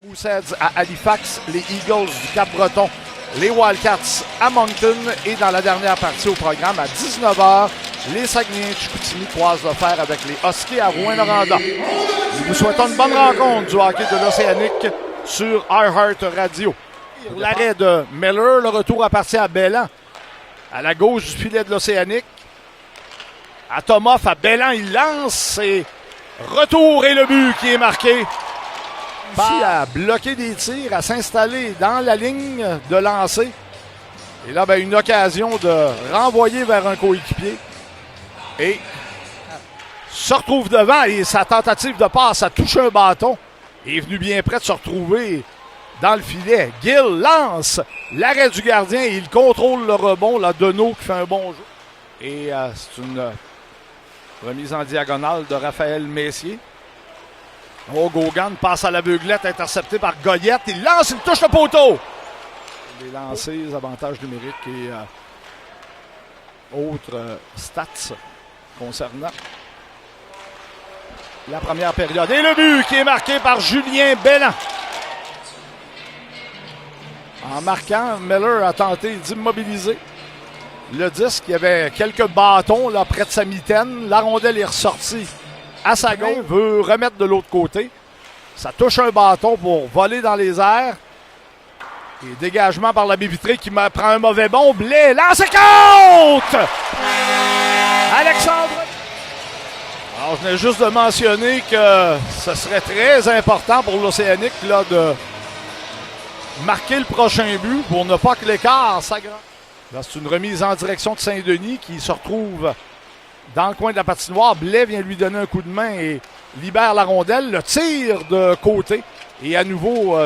Mooseheads à Halifax, les Eagles du Cap-Breton, les Wildcats à Moncton et dans la dernière partie au programme à 19h, les Saguenay-Chicoutimi croisent le fer avec les Huskies à Rouyn-Noranda. Nous vous souhaitons une bonne rencontre du hockey de l'Océanique sur iHeart Radio. L'arrêt de Miller, le retour appartient à Bellan. À la gauche du filet de l'Océanique. À Tomoff, à Bellan, il lance et retour et le but qui est marqué. Ici, à bloquer des tirs, à s'installer dans la ligne de lancer. Et là, une occasion de renvoyer vers un coéquipier. Et se retrouve devant et sa tentative de passe a touché un bâton. Il est venu bien près de se retrouver dans le filet. Gill lance l'arrêt du gardien et il contrôle le rebond. Là, Deneau qui fait un bon jeu. Et c'est une remise en diagonale de Raphaël Messier. Oh, Gauguin passe à l'aveuglette, intercepté par Goyette. Il lance, il touche le poteau. Les lancers, les avantages numériques et autres stats concernant la première période. Et le but qui est marqué par Julien Bellan. En marquant, Miller a tenté d'immobiliser le disque. Il y avait quelques bâtons là, près de sa mitaine. La rondelle est ressortie à sa gauche. Veut remettre de l'autre côté. Ça touche un bâton pour voler dans les airs. Et dégagement par la baie vitrée qui prend un mauvais bond. Blais lance et compte! Alexandre. Alors, je venais juste de mentionner que ce serait très important pour l'Océanique là, de marquer le prochain but pour ne pas que l'écart s'aggrave. Là, c'est une remise en direction de Saint-Denis qui se retrouve dans le coin de la patinoire. Blais vient lui donner un coup de main et libère la rondelle. Le tir de côté. Et à nouveau,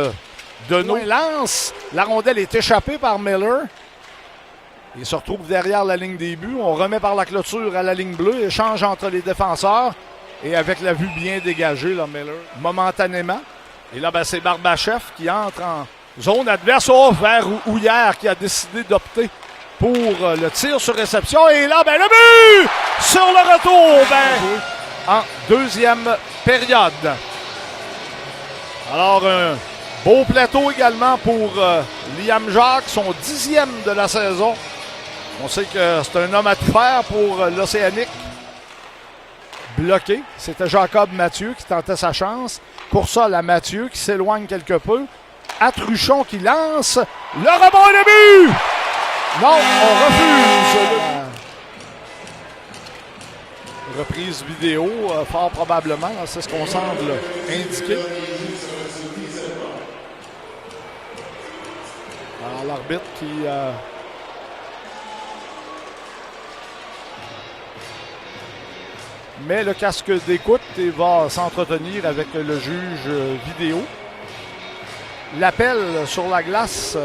Deneau lance. La rondelle est échappée par Miller. Il se retrouve derrière la ligne des buts. On remet par la clôture à la ligne bleue. Échange entre les défenseurs. Et avec la vue bien dégagée, là, Miller, momentanément. Et là, c'est Barbachev qui entre en zone adverse. Oh, vers Houillère qui a décidé d'opter pour le tir sur réception. Et là, le but sur le retour en deuxième période. Alors, un beau plateau également pour Liam Jacques, son 10e de la saison. On sait que c'est un homme à tout faire pour l'Océanique. Bloqué, c'était Jacob Mathieu qui tentait sa chance. Coursol à Mathieu qui s'éloigne quelque peu. À Truchon qui lance. Le rebond et le but! Non, on refuse. Reprise vidéo, fort probablement. C'est ce qu'on semble indiquer. Alors, l'arbitre qui met le casque d'écoute et va s'entretenir avec le juge vidéo. L'appel sur la glace.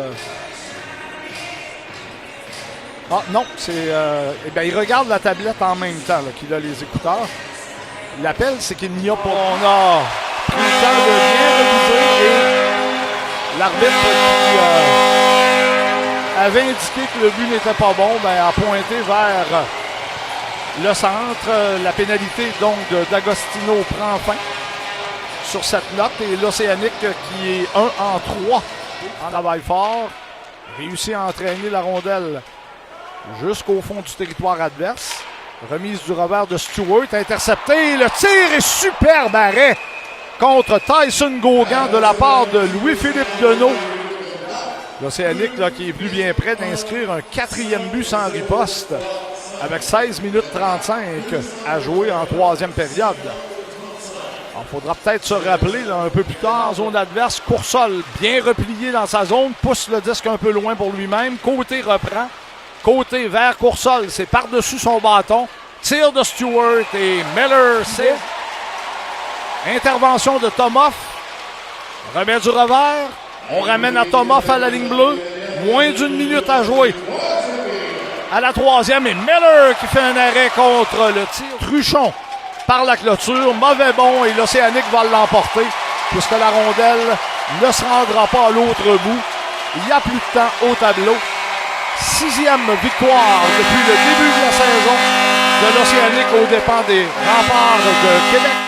Ah non, c'est. Il regarde la tablette en même temps qu'il a les écouteurs. L'appel, c'est qu'il n'y a pas. On a pris le temps de bien réviser et l'arbitre qui avait indiqué que le but n'était pas bon, a pointé vers le centre. La pénalité donc d'Agostino prend fin sur cette note et l'Océanique qui est 1 en 3 en travail fort réussit à entraîner la rondelle jusqu'au fond du territoire adverse. Remise du revers de Stewart, intercepté. Le tir est superbe arrêt contre Tyson Gauguin de la part de Louis-Philippe Deneau. L'Océanique qui est venu bien près d'inscrire un 4e but sans riposte avec 16 minutes 35 à jouer en 3e période. Il faudra peut-être se rappeler un peu plus tard, zone adverse, Coursol bien replié dans sa zone, pousse le disque un peu loin pour lui-même. Côté reprend. Côté vers Coursol, c'est par-dessus son bâton. Tir de Stewart et Miller, c'est intervention de Tomoff. Remet du revers. On ramène à Tomoff à la ligne bleue. Moins d'une minute à jouer. À la 3e, et Miller qui fait un arrêt contre le tir. Truchon par la clôture. Mauvais bond et l'Océanique va l'emporter puisque la rondelle ne se rendra pas à l'autre bout. Il n'y a plus de temps au tableau. 6e victoire depuis le début de la saison de l'Océanique aux dépens des Remparts de Québec.